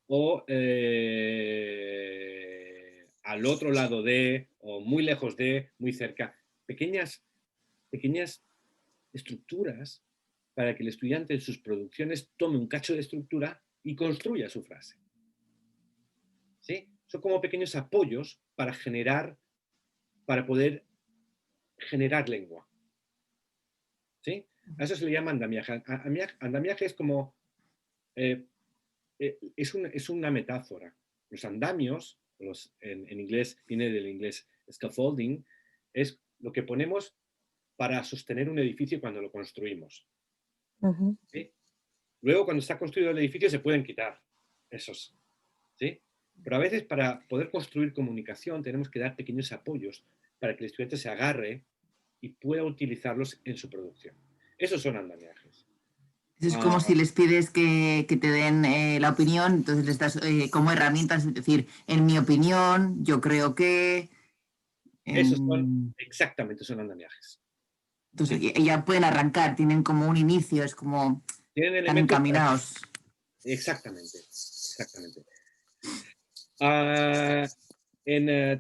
o al otro lado de, o muy lejos de, muy cerca. Pequeñas estructuras para que el estudiante en sus producciones tome un cacho de estructura y construya su frase. ¿Sí? Son como pequeños apoyos para poder generar lengua. ¿Sí? A eso se le llama andamiaje. Andamiaje es como, es una metáfora. Los andamios, en inglés, viene del inglés scaffolding, es lo que ponemos para sostener un edificio cuando lo construimos. ¿Sí? Luego, cuando está construido el edificio, se pueden quitar esos. ¿Sí? Pero a veces, para poder construir comunicación, tenemos que dar pequeños apoyos para que el estudiante se agarre y pueda utilizarlos en su producción. Esos son andamiajes. Es como si les pides que te den la opinión, entonces les das como herramientas, es decir, en mi opinión, yo creo que... Esos son, exactamente, son andamiajes. Entonces ya pueden arrancar, tienen como un inicio, es como tienen están elementos encaminados. Exactamente.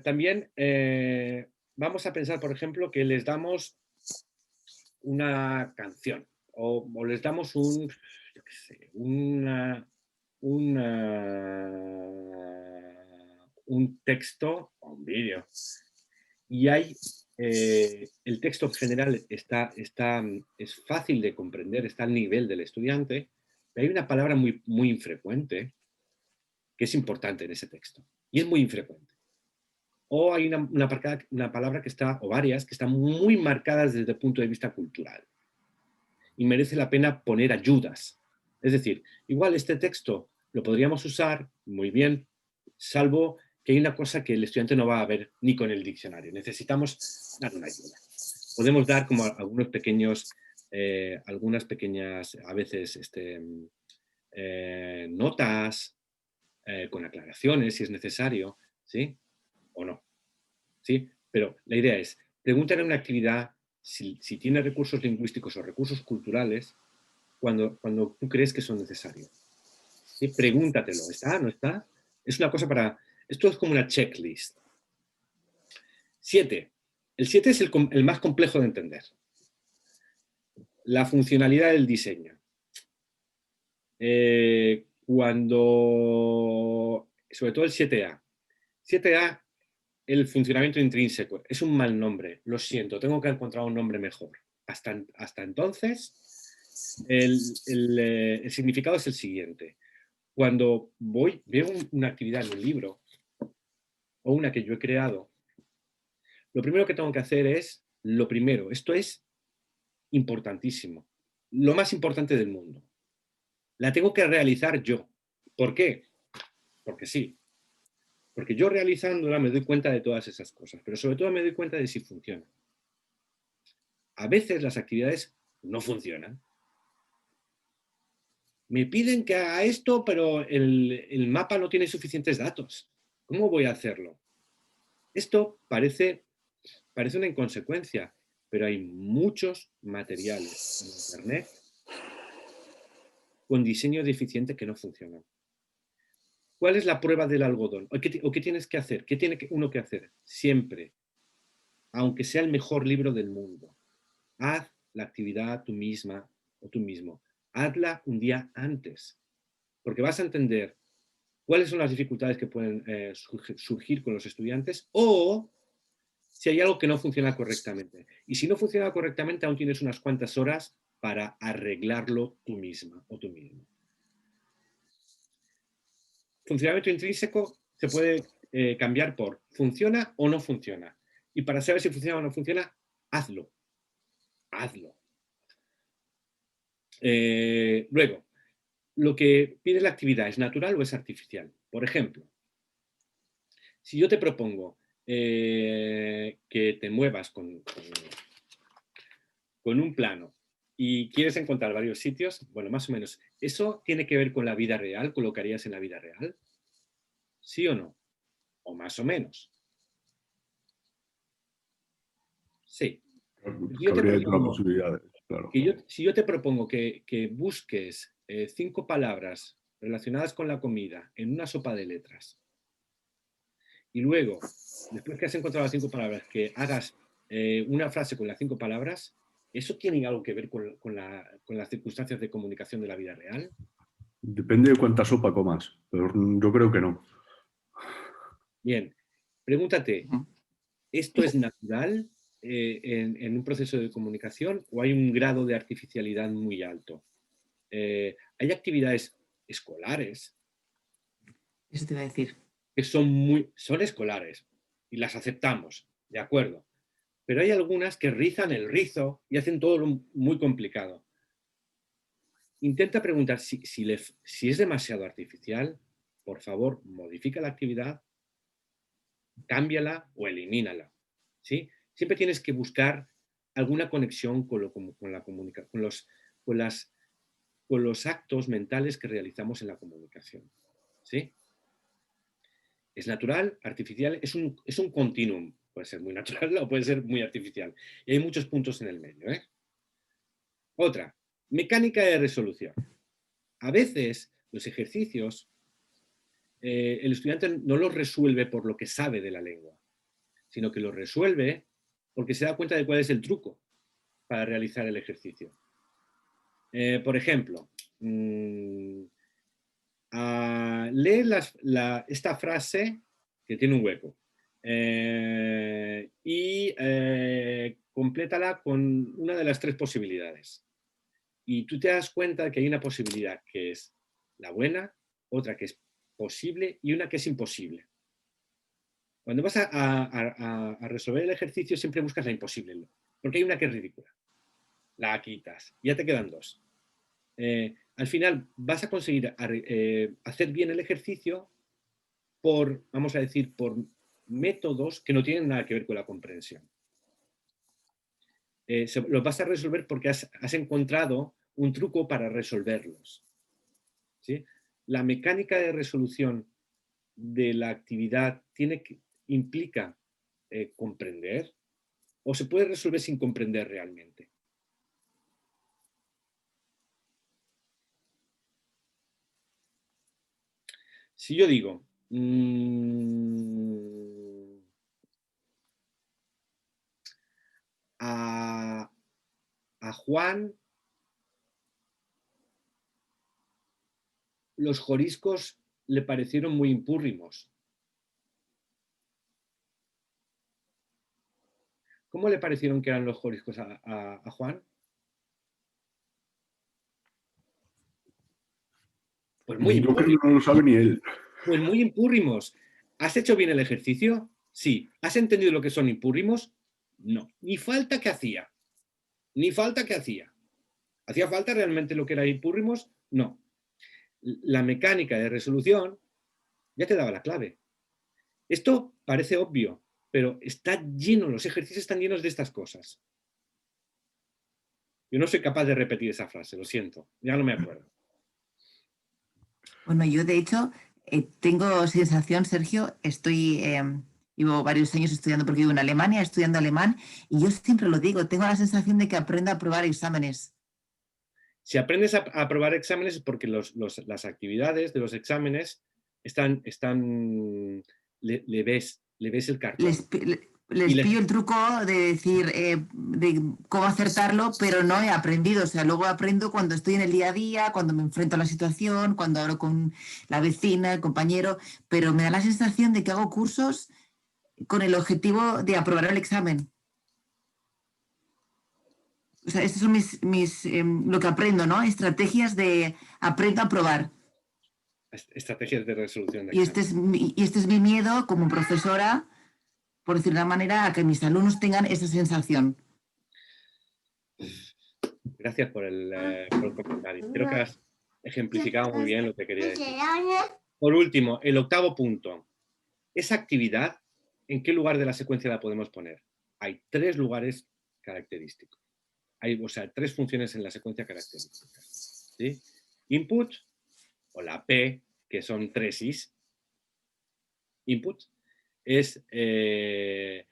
También vamos a pensar, por ejemplo, que les damos una canción o les damos un texto o un vídeo. Y el texto en general es fácil de comprender, está al nivel del estudiante, pero hay una palabra muy, muy infrecuente que es importante en ese texto. Y es muy infrecuente. O hay una palabra que está, o varias, que están muy marcadas desde el punto de vista cultural. Y merece la pena poner ayudas. Es decir, igual este texto lo podríamos usar muy bien, salvo que hay una cosa que el estudiante no va a ver ni con el diccionario. Necesitamos dar una ayuda. Podemos dar como algunas pequeñas, a veces, notas con aclaraciones si es necesario, ¿sí? O no, ¿sí? Pero la idea es, pregúntale una actividad si tiene recursos lingüísticos o recursos culturales cuando tú crees que son necesarios. ¿Sí? Pregúntatelo, ¿está? ¿No está? Es una cosa esto es como una checklist. 7. El 7 es el más complejo de entender. La funcionalidad del diseño. Sobre todo el 7A. 7A, el funcionamiento intrínseco. Es un mal nombre, lo siento, tengo que encontrar un nombre mejor. Hasta entonces, el significado es el siguiente. Cuando veo una actividad en un libro o una que yo he creado, lo primero que tengo que hacer es esto es importantísimo, lo más importante del mundo. La tengo que realizar yo. ¿Por qué? Porque sí. Porque yo realizándola me doy cuenta de todas esas cosas, pero sobre todo me doy cuenta de si funciona. A veces las actividades no funcionan. Me piden que haga esto, pero el mapa no tiene suficientes datos. ¿Cómo voy a hacerlo? Esto parece una inconsecuencia, pero hay muchos materiales en Internet con diseño deficiente que no funcionan. ¿Cuál es la prueba del algodón? ¿O qué tienes que hacer? ¿Qué tiene uno que hacer? Siempre, aunque sea el mejor libro del mundo, haz la actividad tú misma o tú mismo. Hazla un día antes, porque vas a entender cuáles son las dificultades que pueden surgir con los estudiantes o si hay algo que no funciona correctamente. Y si no funciona correctamente, aún tienes unas cuantas horas para arreglarlo tú misma o tú mismo. Funcionamiento intrínseco se puede cambiar por funciona o no funciona. Y para saber si funciona o no funciona, hazlo. Hazlo. Luego, lo que pide la actividad, ¿es natural o es artificial? Por ejemplo, si yo te propongo que te muevas con un plano y quieres encontrar varios sitios, bueno, más o menos, ¿eso tiene que ver con la vida real? ¿Con lo que harías en la vida real? ¿Sí o no? ¿O más o menos? Sí. Habría todas las posibilidades, claro. Si yo te propongo que busques 5 palabras relacionadas con la comida en una sopa de letras, y luego, después que has encontrado las 5 palabras, que hagas una frase con las 5 palabras, ¿eso tiene algo que ver con las circunstancias de comunicación de la vida real? Depende de cuánta sopa comas, pero yo creo que no. Bien, pregúntate, ¿esto es natural en un proceso de comunicación o hay un grado de artificialidad muy alto? Hay actividades escolares Eso te iba a decir. que son escolares y las aceptamos, de acuerdo, pero hay algunas que rizan el rizo y hacen todo muy complicado. Intenta preguntar si es demasiado artificial, por favor, modifica la actividad, cámbiala o elimínala, ¿sí? Siempre tienes que buscar alguna conexión con la comunicación, con los actos mentales que realizamos en la comunicación, ¿sí? Es natural, artificial, es un continuum. Puede ser muy natural o puede ser muy artificial. Y hay muchos puntos en el medio, ¿eh? Otra, mecánica de resolución. A veces los ejercicios, el estudiante no los resuelve por lo que sabe de la lengua, sino que los resuelve porque se da cuenta de cuál es el truco para realizar el ejercicio. Por ejemplo, lee esta frase que tiene un hueco y complétala con una de las 3 posibilidades. Y tú te das cuenta de que hay una posibilidad que es la buena, otra que es posible y una que es imposible. Cuando vas a resolver el ejercicio siempre buscas la imposible, porque hay una que es ridícula. La quitas, ya te quedan 2. Al final vas a conseguir hacer bien el ejercicio por, vamos a decir, por métodos que no tienen nada que ver con la comprensión. Los vas a resolver porque has encontrado un truco para resolverlos, ¿sí? La mecánica de resolución de la actividad implica comprender o se puede resolver sin comprender realmente. Si yo digo, a Juan los joriscos le parecieron muy impúrrimos. ¿Cómo le parecieron que eran los joriscos a Juan? Pues muy Yo creo impúrrimos. que no lo sabe ni él. Pues muy impúrrimos. ¿Has hecho bien el ejercicio? Sí. ¿Has entendido lo que son impúrrimos? No. Ni falta que hacía. Ni falta que hacía. ¿Hacía falta realmente lo que era impúrrimos? No. La mecánica de resolución ya te daba la clave. Esto parece obvio, pero está lleno, los ejercicios están llenos de estas cosas. Yo no soy capaz de repetir esa frase, lo siento, ya no me acuerdo. Bueno, yo de hecho tengo sensación, Sergio, llevo varios años estudiando porque vivo en Alemania, estudiando alemán, y yo siempre lo digo, tengo la sensación de que aprendo a aprobar exámenes. Si aprendes a aprobar exámenes es porque las actividades de los exámenes le ves el cartón. Les pillo el truco de decir de cómo acertarlo, pero no he aprendido. O sea, luego aprendo cuando estoy en el día a día, cuando me enfrento a la situación, cuando hablo con la vecina, el compañero, pero me da la sensación de que hago cursos con el objetivo de aprobar el examen. O sea, estos son lo que aprendo, ¿no? Estrategias de aprendo a probar. Estrategias de resolución de Y exámenes. este es mi miedo como profesora, por decir de una manera, a que mis alumnos tengan esa sensación. Gracias por el comentario. Creo que has ejemplificado muy bien lo que quería decir. Por último, el 8º punto. Esa actividad, ¿en qué lugar de la secuencia la podemos poner? Hay 3 lugares característicos. Hay, o sea, 3 funciones en la secuencia características, ¿sí? Input, o la P, que son 3 Is. Input es B,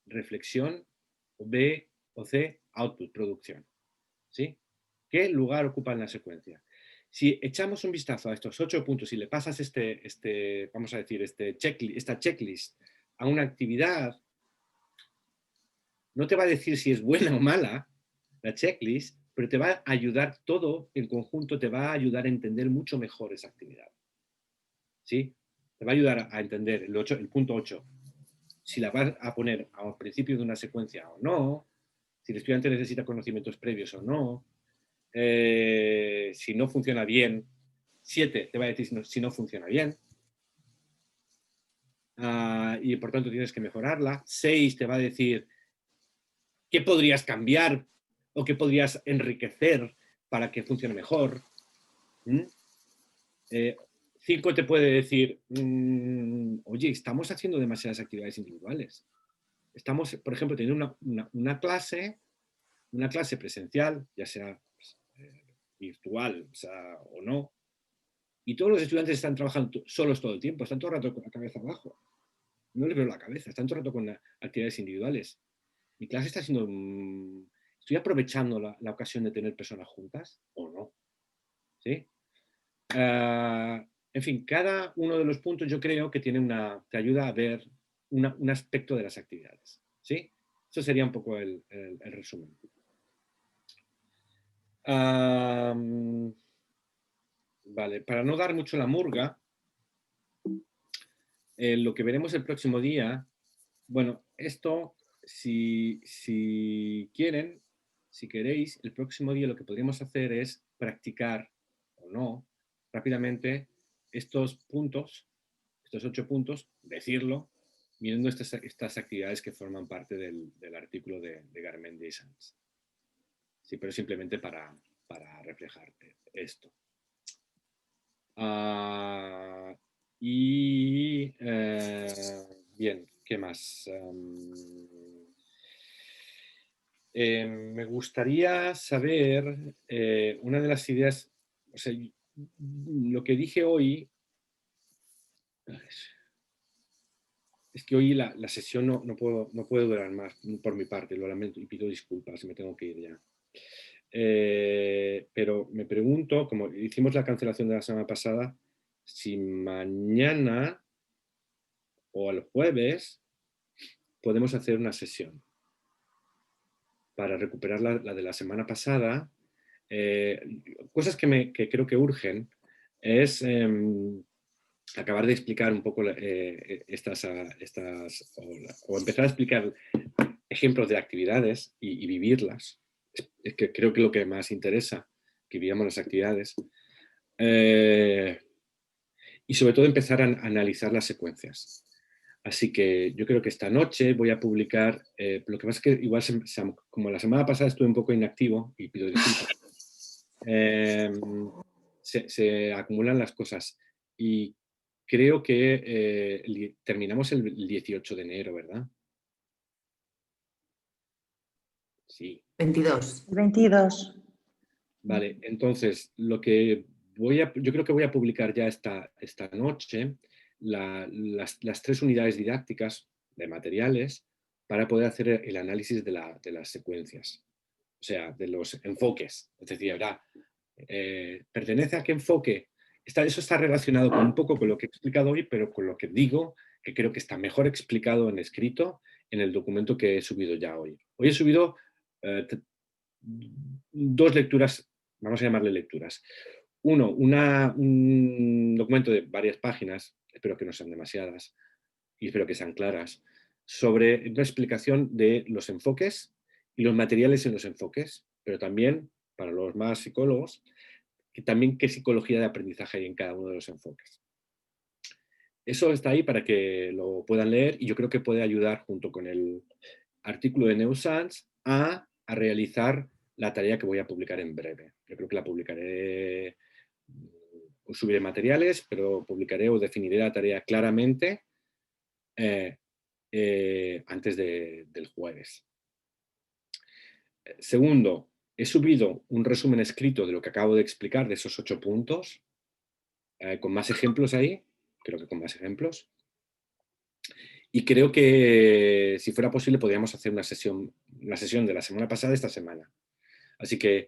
reflexión, o B o C, output, producción, ¿sí? ¿Qué lugar ocupa en la secuencia? Si echamos un vistazo a estos 8 puntos y le pasas vamos a decir, esta checklist a una actividad, no te va a decir si es buena o mala la checklist, pero te va a ayudar todo en conjunto, te va a ayudar a entender mucho mejor esa actividad. ¿Sí? Te va a ayudar a entender el punto 8, si la vas a poner al principio de una secuencia o no, si el estudiante necesita conocimientos previos o no, si no funciona bien. 7 te va a decir si no funciona bien. Y por tanto tienes que mejorarla. 6 te va a decir qué podrías cambiar o qué podrías enriquecer para que funcione mejor. 5 te puede decir, oye, estamos haciendo demasiadas actividades individuales. Estamos, por ejemplo, teniendo una clase presencial, ya sea virtual o no, y todos los estudiantes están trabajando solos todo el tiempo, están todo el rato con la cabeza abajo. No les veo la cabeza, están todo el rato con actividades individuales. Mi clase está siendo... ¿Estoy aprovechando la ocasión de tener personas juntas o no? ¿Sí? En fin, cada uno de los puntos yo creo que te ayuda a ver un aspecto de las actividades. ¿Sí? Eso sería un poco el resumen. Vale, para no dar mucho la murga, lo que veremos el próximo día, bueno, esto, si quieren, si queréis, el próximo día lo que podríamos hacer es practicar, o no, rápidamente, estos puntos, estos 8 puntos, decirlo, mirando estas actividades que forman parte del artículo de Garmendia y Sans. Sí, pero simplemente para reflejarte esto. Bien, ¿qué más? Me gustaría saber una de las ideas, o sea, lo que dije hoy, es que hoy la sesión no puedo durar más por mi parte, lo lamento y pido disculpas, me tengo que ir ya. Pero me pregunto, como hicimos la cancelación de la semana pasada, si mañana o el jueves podemos hacer una sesión para recuperar la de la semana pasada. Cosas que creo que urgen es acabar de explicar un poco o empezar a explicar ejemplos de actividades y vivirlas. Es que creo que lo que más interesa, que vivamos las actividades. Y sobre todo empezar a analizar las secuencias. Así que yo creo que esta noche voy a publicar, lo que pasa es que igual como la semana pasada estuve un poco inactivo y pido disculpas, se acumulan las cosas y creo que terminamos el 18 de enero, ¿verdad? Sí. 22. 22. Vale, entonces lo que yo creo que voy a publicar ya esta noche las 3 unidades didácticas de materiales para poder hacer el análisis de las secuencias, o sea, de los enfoques. Es decir, ¿verdad? ¿Pertenece a qué enfoque? Eso está relacionado un poco con lo que he explicado hoy, pero con lo que digo, que creo que está mejor explicado en escrito en el documento que he subido ya hoy. Hoy he subido 2 lecturas, vamos a llamarle lecturas. Uno, un documento de varias páginas, espero que no sean demasiadas y espero que sean claras, sobre una explicación de los enfoques y los materiales en los enfoques, pero también, para los más psicólogos, que también qué psicología de aprendizaje hay en cada uno de los enfoques. Eso está ahí para que lo puedan leer y yo creo que puede ayudar junto con el artículo de Neusans a realizar la tarea que voy a publicar en breve. Yo creo que la publicaré, o subiré materiales, pero publicaré o definiré la tarea claramente antes del jueves. Segundo, he subido un resumen escrito de lo que acabo de explicar, de esos 8 puntos, con más ejemplos ahí, creo que con más ejemplos. Y creo que si fuera posible podríamos hacer una sesión de la semana pasada esta semana. Así que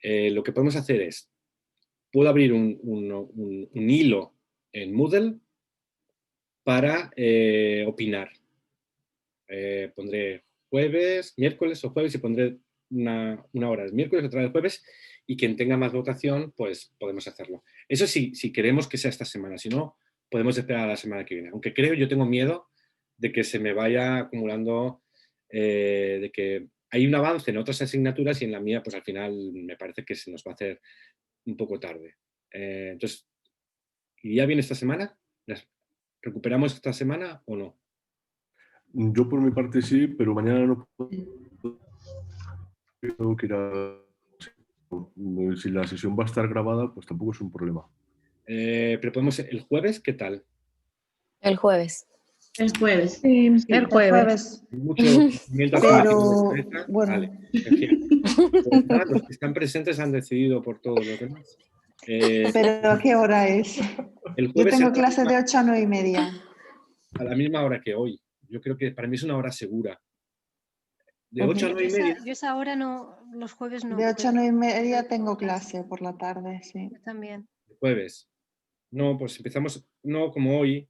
lo que podemos hacer es, puedo abrir un hilo en Moodle para opinar. Pondré jueves, miércoles o jueves y pondré una hora el miércoles, otra el jueves, y quien tenga más votación, pues podemos hacerlo. Eso sí, si queremos que sea esta semana, si no, podemos esperar a la semana que viene. Aunque yo tengo miedo de que se me vaya acumulando, de que hay un avance en otras asignaturas y en la mía, pues al final me parece que se nos va a hacer un poco tarde. Entonces, ¿iría bien esta semana? ¿Recuperamos esta semana o no? Yo por mi parte sí, pero mañana no puedo que ir a... Si la sesión va a estar grabada, pues tampoco es un problema. Pero podemos, el jueves, ¿qué tal? El jueves. El jueves. Sí, Sí. el jueves. Mucho movimiento Pero, aquí. bueno. Vale, en fin. Pues nada, los que están presentes han decidido por todos los demás. ¿Pero a qué hora es? El Yo jueves tengo a la clase misma- de 8 a 9 y media. a la misma hora que hoy. Yo creo que para mí es una hora segura. De 8 a 9 y media. Yo esa hora no, los jueves no. De 8 a pero 9 y media tengo clase por la tarde, sí. yo también. Jueves. No, pues empezamos, no como hoy.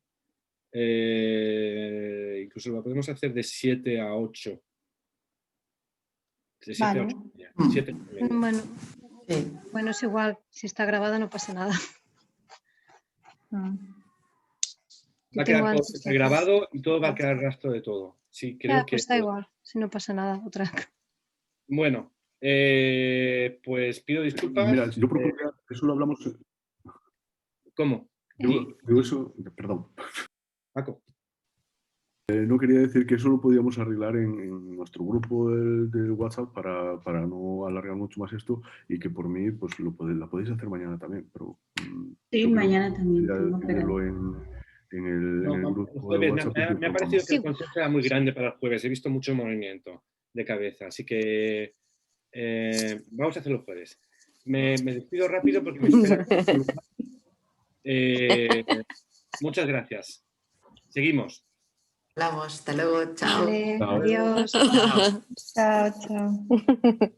Incluso lo podemos hacer de 7 a 8. De 7 a Vale. 8 y media. 7 y media. Bueno, Sí. bueno, es igual. Si está grabada no pasa nada. Mm. Va a tengo quedar todo antes de grabado y todo va a quedar rastro de todo. Sí, creo Ya, que... pues da igual. Si no pasa nada, otra. Bueno, pues pido disculpas. Mira, yo propondría, eso lo hablamos... ¿Cómo? Digo eso, perdón. Paco. No quería decir que eso lo podíamos arreglar en nuestro grupo del WhatsApp para no alargar mucho más esto y que por mí pues la podéis hacer mañana también. Pero, Sí, yo creo mañana que también. ya Tengo tenerlo esperanza. en el No, grupo el de jueves, WhatsApp. me ha parecido que el Sí. concepto era muy grande para el jueves. He visto mucho movimiento de cabeza, así que vamos a hacerlo el jueves. Me despido rápido porque me espera. Muchas gracias. Seguimos. Hablamos, hasta luego, chao. Vale, Chao. adiós. Chao, chao.